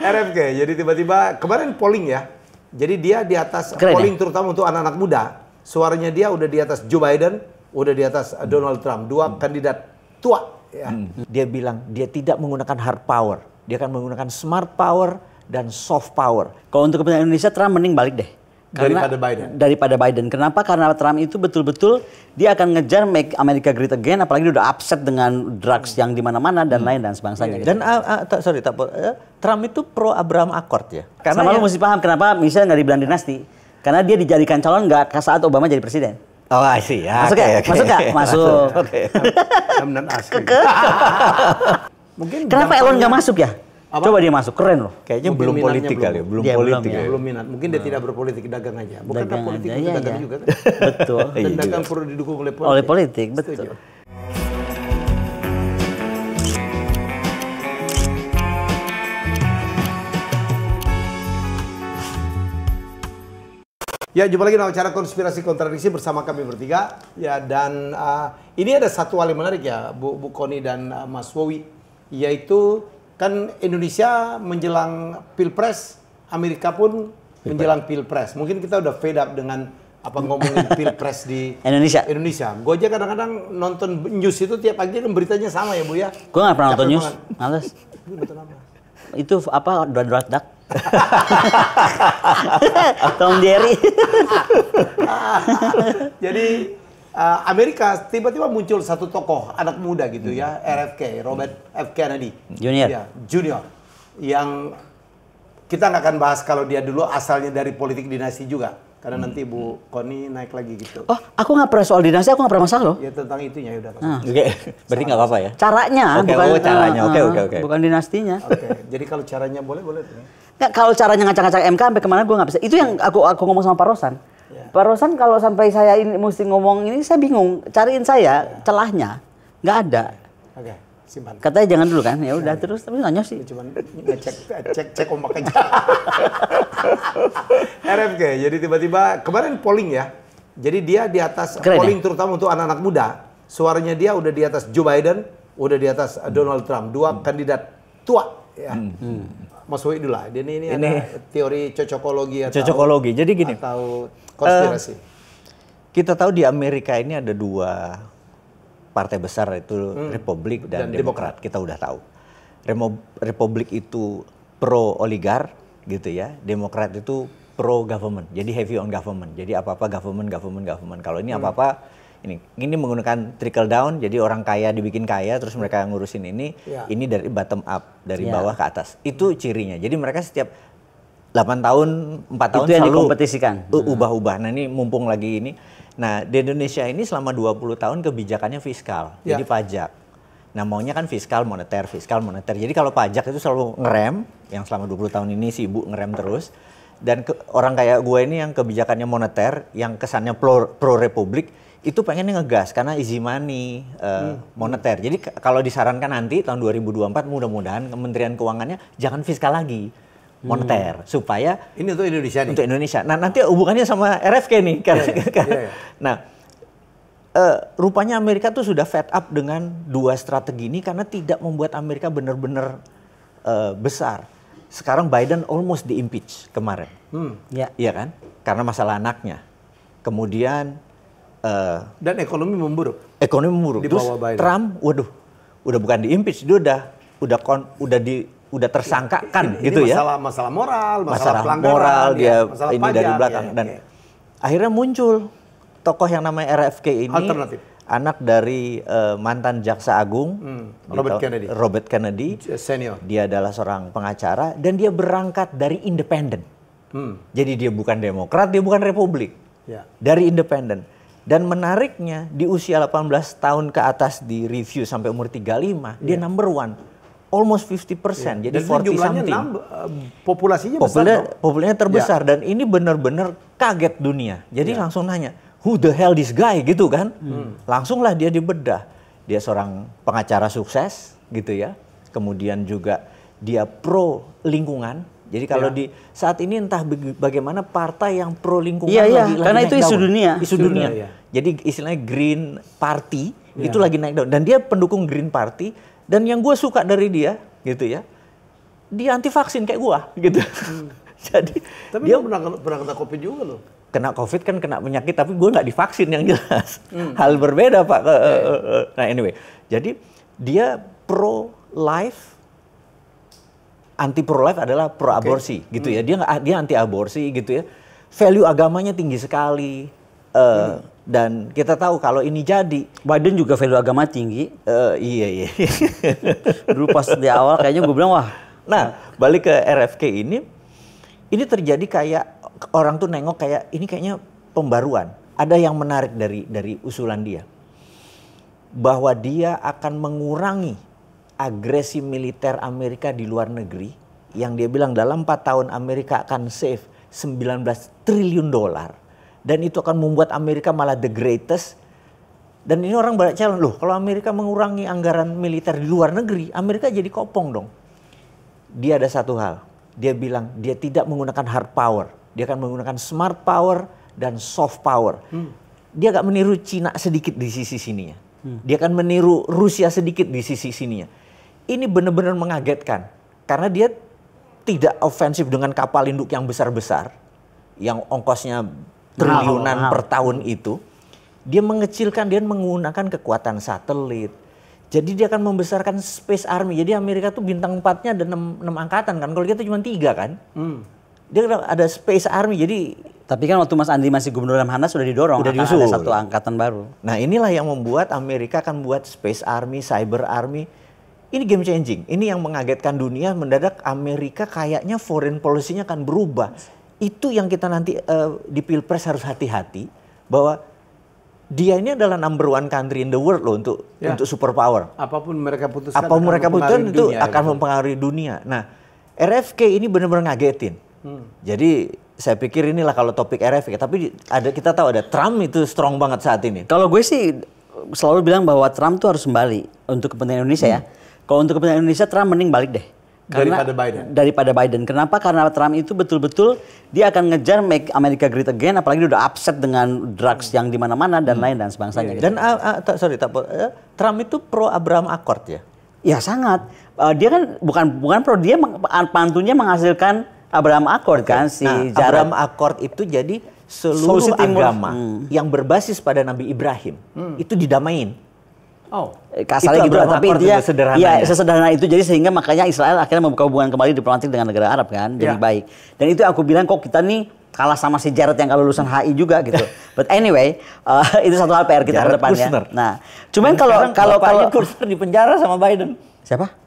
RFK. Jadi tiba-tiba kemarin polling ya. Jadi dia di atas polling terutama untuk anak-anak muda. Suaranya dia udah di atas Joe Biden, udah di atas Donald Trump. Dua kandidat tua. Ya. Dia bilang dia tidak menggunakan hard power. Dia akan menggunakan smart power dan soft power. Kalau untuk kepentingan Indonesia, Trump mending balik deh. Daripada Biden. Kenapa? Karena Trump itu betul-betul dia akan ngejar make America great again, apalagi dia udah upset dengan drugs yang di mana-mana dan lain dan sebangsanya. Dan Trump itu pro Abraham Accord ya. Karena lu mesti paham kenapa misalnya nggak dibilang dinasti. Karena dia dijadikan calon nggak saat Obama jadi presiden. Oh, I see. Ya, masuk nggak? Masuk nggak? Masuk. Mungkin kenapa Elon nggak masuk ya? Coba dia masuk, keren loh. Kayaknya belum politik kali ya, belum politik ya. Belum minat. Mungkin dia tidak berpolitik, dagang aja. Bukankah politik itu dagang juga kan? Betul. Dan dagang perlu didukung oleh politik. Oleh politik, betul. Ya, jumpa lagi dalam acara Konspirasi Kontradiksi bersama kami bertiga. Ya, dan ini ada satu hal yang menarik ya, Bu Koni dan Mas Wowi, yaitu kan Indonesia menjelang Pilpres, Amerika pun menjelang Pilpres. Mungkin kita udah fed up dengan apa ngomongin Pilpres di Indonesia. Gue aja kadang-kadang nonton news itu tiap pagi kan beritanya sama ya, Bu ya. Gue nggak pernah nonton news, males. Itu apa, Donald Duck? Tom Jerry. Jadi Amerika tiba-tiba muncul satu tokoh anak muda gitu ya, RFK, Robert F. Kennedy Junior, yang kita nggak akan bahas kalau dia dulu asalnya dari politik dinasti juga, karena nanti Bu Koni naik lagi gitu. Oh, aku nggak pernah soal dinasti, aku nggak pernah masalah loh. Ya tentang itunya ya udah. Oke, berarti nggak apa-apa ya. Caranya, caranya. Oke. Bukan dinastinya. Oke. Jadi kalau caranya boleh. Nggak, kalau caranya ngacak-ngacak MK sampai kemana gue nggak bisa. Itu yang aku ngomong sama Pak Rosan. Pak Rosan kalau sampai saya ini mesti ngomong ini, saya bingung. Cariin saya celahnya, nggak ada. Oke, simpan. Katanya jangan dulu kan, ya udah terus tapi nanya sih. Cuman cek ombak aja. RFK, jadi tiba-tiba kemarin polling ya. Jadi dia di atas polling terutama untuk anak-anak muda. Suaranya dia udah di atas Joe Biden, udah di atas Donald Trump. Dua kandidat tua. Ya. Mas Wowi dulu lah. Ini ada teori cocokologi Jadi gini. Atau konspirasi. Kita tahu di Amerika ini ada dua partai besar, itu Republik dan Demokrat. Kita udah tahu. Republik itu pro oligar gitu ya. Demokrat itu pro government. Jadi heavy on government. Jadi apa-apa government. Kalau ini apa-apa ini menggunakan trickle down, jadi orang kaya dibikin kaya, terus mereka ngurusin ini. Ini dari bottom up, dari bawah ke atas. Itu cirinya. Jadi mereka setiap 8 tahun, 4 tahun itu selalu dikompetisikan. Ubah-ubah. Nah ini mumpung lagi ini. Nah di Indonesia ini selama 20 tahun kebijakannya fiskal, jadi pajak. Nah maunya kan fiskal moneter. Jadi kalau pajak itu selalu ngerem, yang selama 20 tahun ini si Ibu ngerem terus. Dan orang kayak gue ini yang kebijakannya moneter, yang kesannya pro republik, itu pengennya ngegas karena easy money, moneter. Jadi kalau disarankan nanti tahun 2024 mudah-mudahan Kementerian Keuangannya jangan fiskal lagi, moneter, supaya ini untuk Indonesia nih. Untuk Indonesia. Nah nanti hubungannya sama RFK nih, Nah rupanya Amerika tuh sudah fed up dengan dua strategi ini karena tidak membuat Amerika benar-benar besar. Sekarang Biden almost di-impeach kemarin, iya kan? Karena masalah anaknya. Kemudian dan ekonomi memburuk. Terus Trump, waduh, udah bukan di-impeach, dia udah tersangkakan gitu ya. Masalah moral, masalah pelanggaran, moral dia masalah ini pajak, dari belakang dan akhirnya muncul tokoh yang namanya RFK ini, alternatif. Anak dari mantan jaksa agung Robert Kennedy senior. Dia adalah seorang pengacara dan dia berangkat dari independen. Jadi dia bukan Demokrat, dia bukan Republik, dari independen. Dan menariknya di usia 18 tahun ke atas di review sampai umur 35, dia number one. Almost 50%, jadi 40 something. Populasinya populasinya terbesar dan ini benar-benar kaget dunia. Jadi langsung nanya, who the hell this guy gitu kan? Langsunglah dia dibedah. Dia seorang pengacara sukses gitu ya. Kemudian juga dia pro lingkungan. Jadi kalau di saat ini entah bagaimana partai yang pro lingkungan lagi karena itu isu dunia. Isu dunia. Jadi istilahnya Green Party itu lagi naik daun dan dia pendukung Green Party dan yang gue suka dari dia gitu ya. dia anti vaksin kayak gua gitu. Jadi tapi dia pernah kena COVID juga loh. Kena COVID kan kena penyakit, tapi gue nggak divaksin yang jelas. Hal berbeda Pak. Nah anyway, jadi dia pro-life, anti pro-life adalah pro-aborsi gitu ya. Dia anti aborsi gitu ya. Value agamanya tinggi sekali. Dan kita tahu kalau ini jadi. Biden juga value agama tinggi. Iya. Dulu pas di awal kayaknya gue bilang wah. Nah balik ke RFK ini terjadi kayak orang tuh nengok kayak ini kayaknya pembaruan. Ada yang menarik dari usulan dia. Bahwa dia akan mengurangi agresi militer Amerika di luar negeri. Yang dia bilang dalam 4 tahun Amerika akan save $19 triliun. Dan itu akan membuat Amerika malah the greatest. Dan ini orang banyak challenge, loh kalau Amerika mengurangi anggaran militer di luar negeri, Amerika jadi kopong dong. Dia ada satu hal, dia bilang dia tidak menggunakan hard power. Dia akan menggunakan smart power dan soft power. Dia gak meniru Cina sedikit di sisi sininya. Dia akan meniru Rusia sedikit di sisi sininya. Ini benar-benar mengagetkan. Karena dia tidak ofensif dengan kapal induk yang besar-besar. Yang ongkosnya triliunan per tahun itu. Dia mengecilkan, dia menggunakan kekuatan satelit. Jadi dia akan membesarkan space army. Jadi Amerika tuh bintang 4-nya ada 6 angkatan kan. Kalau kita cuma 3 kan. Dia ada space army, jadi... Tapi kan waktu Mas Andi masih gubernur Lemhanas sudah didorong, udah diusul. Ada satu angkatan baru. Nah inilah yang membuat Amerika akan buat space army, cyber army. Ini game changing, ini yang mengagetkan dunia. Mendadak Amerika kayaknya foreign policy-nya akan berubah. Itu yang kita nanti di Pilpres harus hati-hati. Bahwa dia ini adalah number 1 country in the world loh untuk superpower. Apapun mereka putuskan, itu akan mempengaruhi dunia. Nah RFK ini benar-benar ngagetin. Jadi saya pikir inilah kalau topik RFK. Tapi kita tahu ada Trump itu strong banget saat ini. Kalau gue sih selalu bilang bahwa Trump tuh harus kembali untuk kepentingan Indonesia ya. Kalau untuk kepentingan Indonesia Trump mending balik deh. Daripada Biden. Kenapa? Karena Trump itu betul-betul dia akan ngejar make America great again. Apalagi dia udah upset dengan drugs yang di mana-mana dan lain dan sebangsanya. Dan Trump itu pro Abraham Accord ya? Ya sangat. Dia kan bukan pro, dia pantunya menghasilkan Abraham Accord kan si Abraham Accord itu jadi seluruh agama yang berbasis pada Nabi Ibrahim itu didamain. Kasarnya gitu lah, tapi dia sesederhana itu jadi sehingga makanya Israel akhirnya membuka hubungan kembali diplomatik dengan negara Arab kan, jadi baik. Dan itu aku bilang kok kita nih kalah sama si Jared yang kalau lulusan HI juga gitu. But anyway, itu satu hal PR kita ke depannya. Nah, cuman kalau Kushner di penjara sama Biden. Siapa?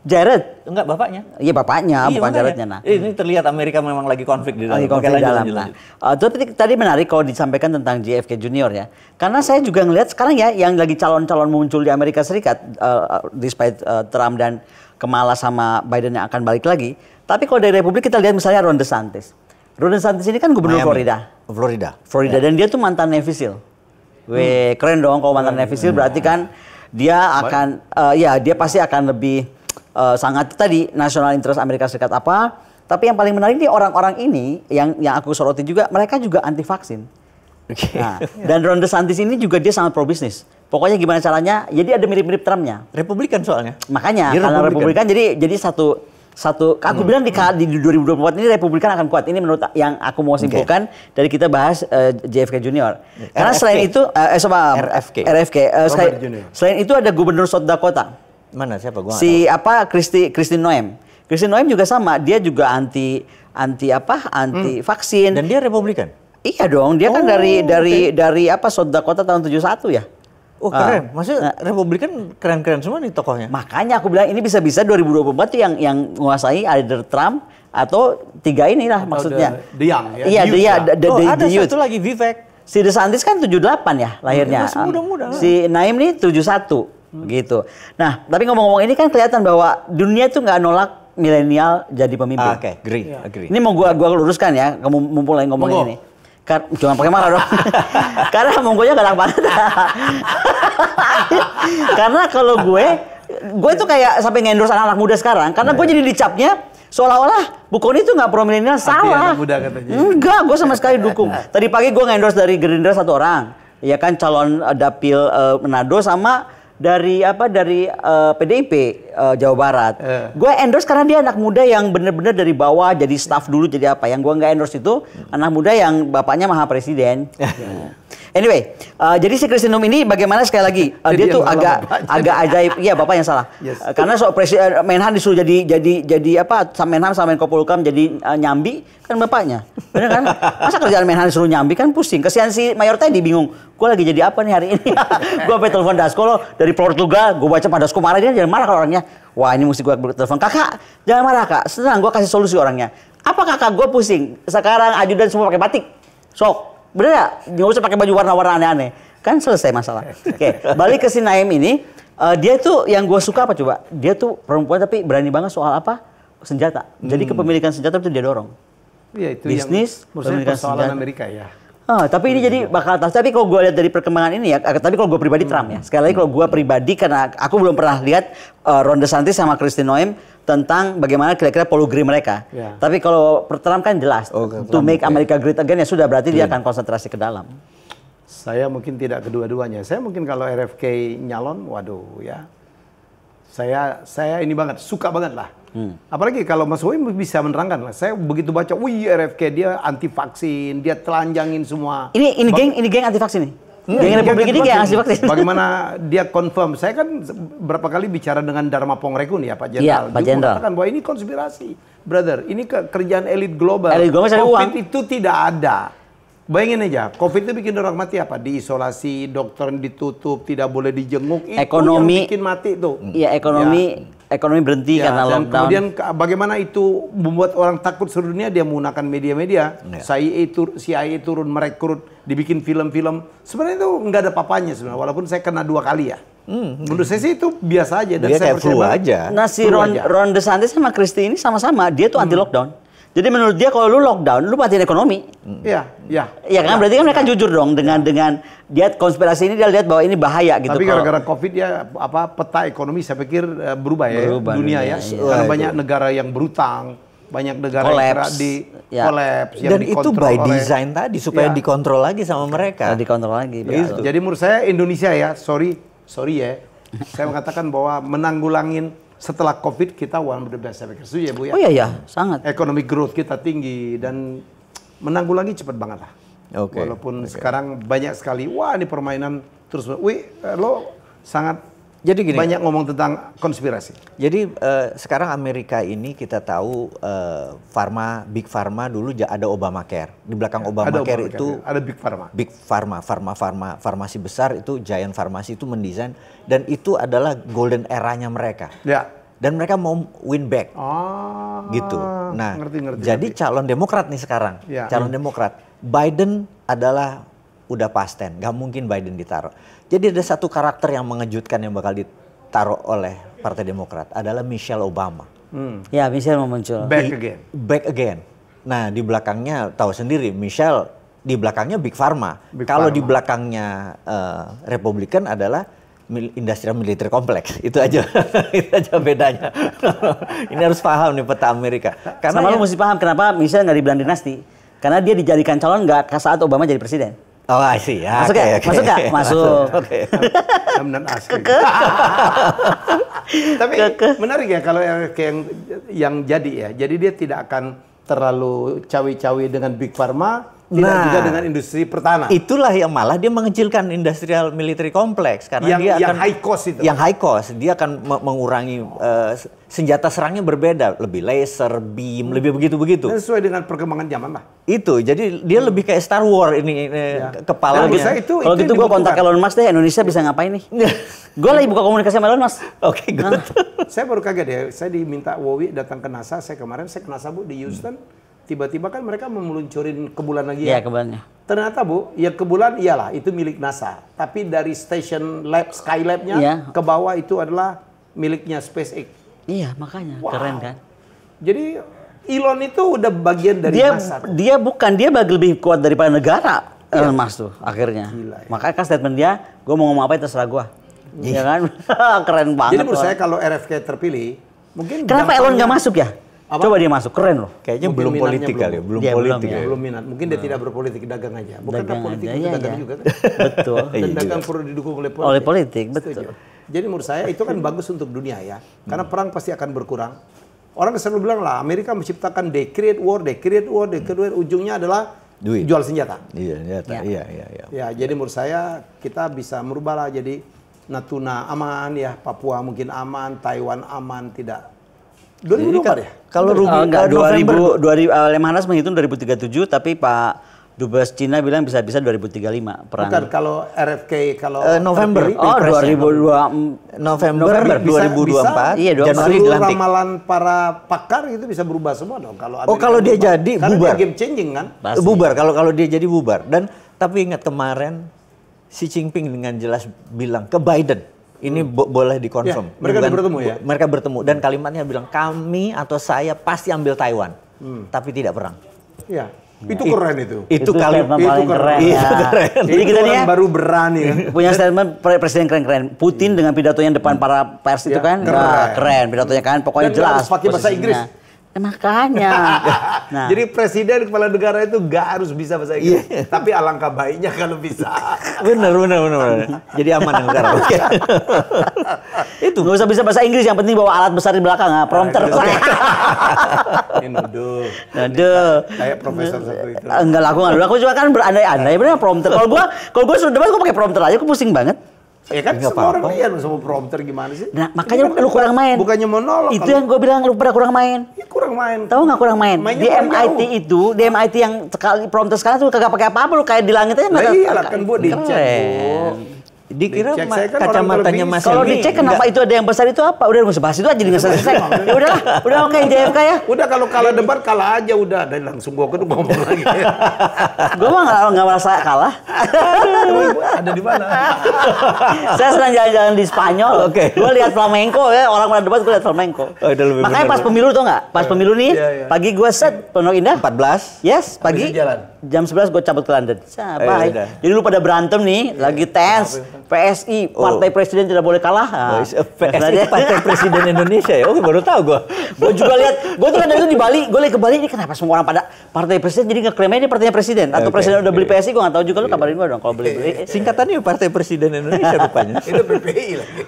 Jared? Enggak, bapaknya. Iya bapaknya, bukan Jarednya. Nah, ini terlihat Amerika memang lagi konflik di dalam. Tapi tadi menarik kalau disampaikan tentang JFK Junior ya. Karena saya juga ngelihat sekarang ya yang lagi calon-calon muncul di Amerika Serikat, despite Trump dan Kamala sama Biden yang akan balik lagi. Tapi kalau dari Republik kita lihat misalnya Ron DeSantis. Ron DeSantis ini kan gubernur Florida dan dia tuh mantan Navy SEAL. Keren dong kalau mantan Navy SEAL, berarti kan dia akan dia pasti akan lebih sangat tadi national interest Amerika Serikat apa. Tapi yang paling menarik nih orang-orang ini yang aku soroti juga, mereka juga anti vaksin. Nah, dan Ron DeSantis ini juga dia sangat pro bisnis. Pokoknya gimana caranya, jadi ada mirip-mirip Trumpnya. Republikan soalnya. Makanya karena Republikan jadi satu aku bilang di 2024 ini Republikan akan kuat. Ini menurut yang aku mau simpulkan dari kita bahas JFK Junior. Karena selain itu RFK. Selain itu ada Gubernur South Dakota. Mana siapa gua? Kristi Noem. Kristi Noem juga sama, dia juga anti vaksin. Dan dia Republikan. Iya dong, dia kan dari South Dakota tahun 71 ya. Oh keren, maksudnya Republikan keren-keren semua nih tokohnya. Makanya aku bilang ini bisa-bisa 2024 tuh yang menguasai either Trump atau 3 inilah maksudnya. The Young ya. Iya, ada satu lagi Vivek. Si DeSantis kan 78 ya lahirnya. Masih muda-muda. Si Naim nih 71 gitu. Nah, tapi ngomong-ngomong ini kan kelihatan bahwa dunia itu nggak nolak milenial jadi pemimpin. Oke, agree. Ini mau gua luruskan ya, mumpung lagi ngomong ini. Jangan pakai marah dong. Karena monggonya galak banget. Karena kalau gue tuh kayak sampai ngendorse anak-anak muda sekarang. Karena gue jadi dicapnya seolah-olah Bu Koni itu nggak pro milenial, salah. Muda katanya. Enggak, gue sama sekali dukung. Tadi pagi gue ngendorse dari Gerindra 1 orang. Ya kan calon dapil Manado sama dari PDIP Jawa Barat. Gue endorse karena dia anak muda yang bener-bener dari bawah jadi staff dulu jadi apa. Yang gue nggak endorse itu anak muda yang bapaknya maha presiden. Anyway, jadi si Kristi Noem ini bagaimana sekali lagi dia tuh agak ajaib. Iya, bapak yang salah. Yes. Karena Menhan disuruh jadi apa? Menhan sama Menko Polhukam jadi nyambi kan bapaknya. Bener kan? Masa kerjaan Menhan disuruh nyambi kan pusing. Kesian si Mayor Teddy bingung. Gue lagi jadi apa nih hari ini? Gue sampai telepon Dasko lo dari Portugal. Gue baca Pak Dasko marah, dia jangan marah kalau orangnya. Wah, ini mesti gue telepon. Kakak, jangan marah kak. Senang, gue kasih solusi orangnya. Apa kakak? Gue pusing. Sekarang ajudan semua pakai batik. Sok. Bener ya? Nggak usah pakai baju warna-warna aneh-aneh. Kan selesai masalah. Oke, balik ke si Naim ini. Dia tuh yang gue suka apa coba? Dia tuh perempuan tapi berani banget soal apa? Senjata. Jadi kepemilikan senjata itu dia dorong. Iya, itu bisnis, yang persoalan Amerika ya. Tapi ini jadi bakal tas. Tapi kalau gue lihat dari perkembangan ini ya, tapi kalau gue pribadi Trump ya. Sekali lagi kalau gue pribadi karena aku belum pernah lihat Ron DeSantis sama Kristi Noem tentang bagaimana kira-kira polugri mereka. Yeah. Tapi kalau Trump kan jelas to make America great again ya sudah berarti dia akan konsentrasi ke dalam. Saya mungkin tidak kedua-duanya. Saya mungkin kalau RFK nyalon, waduh ya. Saya ini banget, suka banget lah. Apalagi kalau Mas Wowi bisa menerangkan lah. Saya begitu baca, wih RFK dia anti vaksin, dia telanjangin semua. Ini geng anti vaksin nih. Geng Republik ini geng anti vaksin. Bagaimana dia confirm? Saya kan berapa kali bicara dengan Dharma Pongrekun ya Pak Jenderal. Iya, Pak Jenderal. Mengatakan bahwa ini konspirasi, brother. Ini kerjaan elit global. Elit global cari uang. COVID itu tidak ada. Bayangin aja, COVID itu bikin orang mati apa? Diisolasi, dokter ditutup, tidak boleh dijenguk. Ekonomi itu yang bikin mati tuh. Iya, ekonomi berhenti karena dan lockdown. Kemudian bagaimana itu membuat orang takut seluruh dunia, dia menggunakan media-media. CIA turun merekrut, dibikin film-film. Sebenarnya itu nggak ada papanya sebenarnya, walaupun saya kena 2 kali ya. Menurut saya sih itu biasa aja. Dan dia saya kayak flu aja. Nah si Ron DeSantis sama Kristi ini sama-sama, dia tuh anti lockdown. Jadi menurut dia kalau lu lockdown, lu matiin ekonomi. Iya. Iya kan? Berarti kan mereka jujur dong dengan dia konspirasi ini dia lihat bahwa ini bahaya gitu. Tapi gara-gara COVID ya peta ekonomi saya pikir berubah dunia ya. Karena banyak negara yang berutang, banyak negara yang kolaps. Dan itu by design tadi supaya dikontrol lagi sama mereka. Dikontrol lagi. Ya, jadi menurut saya Indonesia ya, sorry ya, saya mengatakan bahwa menanggulangin setelah COVID kita one of the best, saya pikir. Setuju ya Bu ya? Oh iya, sangat. Economic growth kita tinggi dan menanggulangi cepat banget lah. Walaupun sekarang banyak sekali, wah ini permainan terus. Lo sangat banyak ngomong tentang konspirasi. Jadi sekarang Amerika ini kita tahu Big Pharma dulu ada Obamacare. Di belakang Obamacare itu ada Big Pharma. Farmasi besar itu Giant Farmasi itu mendesain dan itu adalah golden eranya mereka. Ya. Dan mereka mau win back. Gitu. Nah, jadi calon Demokrat nih sekarang. Ya. Calon Demokrat. Biden adalah udah pasten, nggak mungkin Biden ditaruh. Jadi ada satu karakter yang mengejutkan yang bakal ditaruh oleh Partai Demokrat adalah Michelle Obama. Ya, Michelle mau muncul. Back again. Nah, di belakangnya tahu sendiri Michelle di belakangnya Big Pharma. Kalau di belakangnya Republikan adalah Industrial Military Complex. Itu aja. Itu aja bedanya. Ini harus paham nih peta Amerika. Karena lu mesti paham kenapa Michelle nggak dibilang dinasti. Karena dia dijadikan calon nggak saat Obama jadi presiden. Oh, I see. Ya, masuk ya? Masuk nggak? Masuk. Oke. Asli. Tapi menarik ya kalau yang jadi ya. Jadi dia tidak akan terlalu cawe-cawe dengan Big Pharma. Tidak juga dengan industri pertahanan. Itulah yang malah dia mengecilkan Industrial Military Complex karena dia yang akan high cost itu. Yang high cost, dia akan mengurangi senjata serangnya berbeda, lebih laser, beam, lebih begitu-begitu. Sesuai dengan perkembangan zaman lah. Itu, jadi dia lebih kayak Star Wars ini kepalanya. Kalau gitu gue kontak Elon Musk deh, Indonesia bisa ngapain nih? Gue lagi buka komunikasi sama Elon Musk. Oke, good. Saya baru kaget ya, saya diminta Wowi datang ke NASA, saya ke NASA Bu di Houston. Tiba-tiba kan mereka meluncurin ke bulan lagi ya. Iya, ke bulannya. Ternyata Bu, ya ke bulan iyalah itu milik NASA. Tapi dari station lab, Skylab-nya ke bawah itu adalah miliknya SpaceX. Iya, makanya keren kan. Jadi Elon itu udah bagian dari NASA. Dia lebih kuat daripada negara. Elon Musk tuh akhirnya. Gila, ya. Makanya kan statement dia, gue mau ngomong apa terserah gue. Iya kan? Keren banget. Jadi menurut saya kalau RFK terpilih, mungkin kenapa Elon nggak masuk ya? Coba dia masuk, keren loh. Kayaknya belum politik kali ya, belum politik ya. Belum minat. Mungkin dia tidak berpolitik, dagang aja. Bukankah politik itu dagang juga kan? Betul. Dan dagang perlu didukung oleh politik. Oleh politik, betul. Jadi menurut saya itu kan bagus untuk dunia ya. Karena perang pasti akan berkurang. Orang selalu bilang lah, Amerika menciptakan they create war, ujungnya adalah duit. Jual senjata. Iya. Ya, jadi menurut saya kita bisa merubah lah jadi Natuna aman ya, Papua mungkin aman, Taiwan aman, tidak. 2024 ya? Kalau rugi enggak 2000 Lemhanas menghitung 2037 tapi Pak Dubes Cina bilang bisa-bisa 2035 perang. Bukan kalau RFK kalau November. Oh, 2002 November 2024. Iya, Januari dilantik. Ramalan para pakar itu bisa berubah semua dong kalau kalau dia jadi karena bubar. Dia game changing kan? Pasti. Bubar kalau dia jadi bubar. Dan tapi ingat kemarin Xi Jinping dengan jelas bilang ke Biden, ini boleh dikonfirm. Ya, mereka bertemu ya. Mereka bertemu dan kalimatnya bilang kami atau saya pasti ambil Taiwan. Tapi tidak perang. Iya. Itu keren itu. Itu kalimat paling keren. Itu keren. Jadi kita nih baru berani kan. Punya statement presiden keren-keren. Putin dengan pidatonya depan para pers itu kan keren pidatonya kan. Pokoknya Dan jelas. harus pakai bahasa Inggris. Makanya. Nah. Jadi presiden kepala negara itu gak harus bisa bahasa Inggris. Tapi alangkah baiknya kalau bisa. Benar. Jadi aman negara. Oke. Itu nggak usah bisa bahasa Inggris, yang penting bawa alat besar di belakang, prompter. Nuduh. Kayak profesor satu itu. Enggak lah, aku cuma kan berandai-andai bener prompter. Kalau gua sudah debat gua pakai prompter aja, aku pusing banget. Ya kan semua orang lihat sama prompter gimana sih? Nah, makanya lu kurang main. Bukannya monolog. Itu yang gua bilang lu pada kurang main. Ya kurang main. Tahu nggak kurang main? Di MIT yang sekali prompter sekarang tuh kagak pakai apa-apa, lu kayak di langit aja nggak. Iya kan Bu dicek Bu. Dikira kan kacamatanya Mas kalau dicek kenapa itu ada yang besar itu apa? Udah nggak usah bahas itu aja, nggak selesai. Ya udahlah, udah oke JFK ya. Udah kalau kalah debat kalah aja udah, dan langsung gua ngomong lagi. Gua mah nggak merasa kalah. Ada di mana? Saya sedang jalan-jalan di Spanyol. Gua lihat flamenco ya, orang pada debat gua lihat flamenco. Makanya pas pemilu tuh nggak? Pas pemilu nih, pagi gua set Pondok Indah 14. Yes, pagi. Jam 11 gue cabut ke London. Bye. Jadi lu pada berantem nih, lagi tense. PSI, Partai Presiden tidak boleh kalah. PSI Partai Presiden Indonesia ya? Oh, baru tahu gue. Gue juga lihat, gue tuh kan itu di Bali, gue lihat ke Bali ini kenapa semua orang pada Partai Presiden jadi ngeklaimnya ini partainya Presiden atau Presiden udah beli PSI, gue nggak tahu juga, lu kabarin gue dong kalau beli. Singkatannya Partai Presiden Indonesia rupanya. Itu PPI lagi.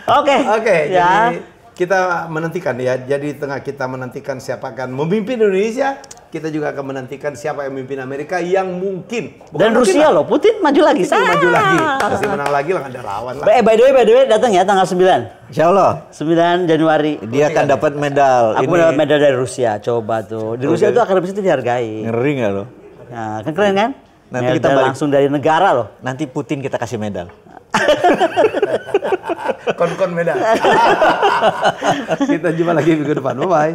Oke. Jadi kita menantikan ya. Jadi tengah kita menantikan siapa akan memimpin Indonesia, kita juga akan menantikan siapa yang memimpin Amerika yang mungkin. Dan Rusia loh, Putin maju lagi. Maju lagi. Pasti menang lagi lah, ada lawan lah. By the way datang ya tanggal 9. Insyaallah 9 Januari. Dia akan dapat medal. Aku dapat medal dari Rusia. Coba tuh. Di Rusia itu akademis itu dihargai. Ngeri nggak lo? Nah, kan keren kan? Nanti medal kita balik langsung dari negara loh. Nanti Putin kita kasih medal. Kon medan. Kita jumpa lagi minggu depan. Bye bye.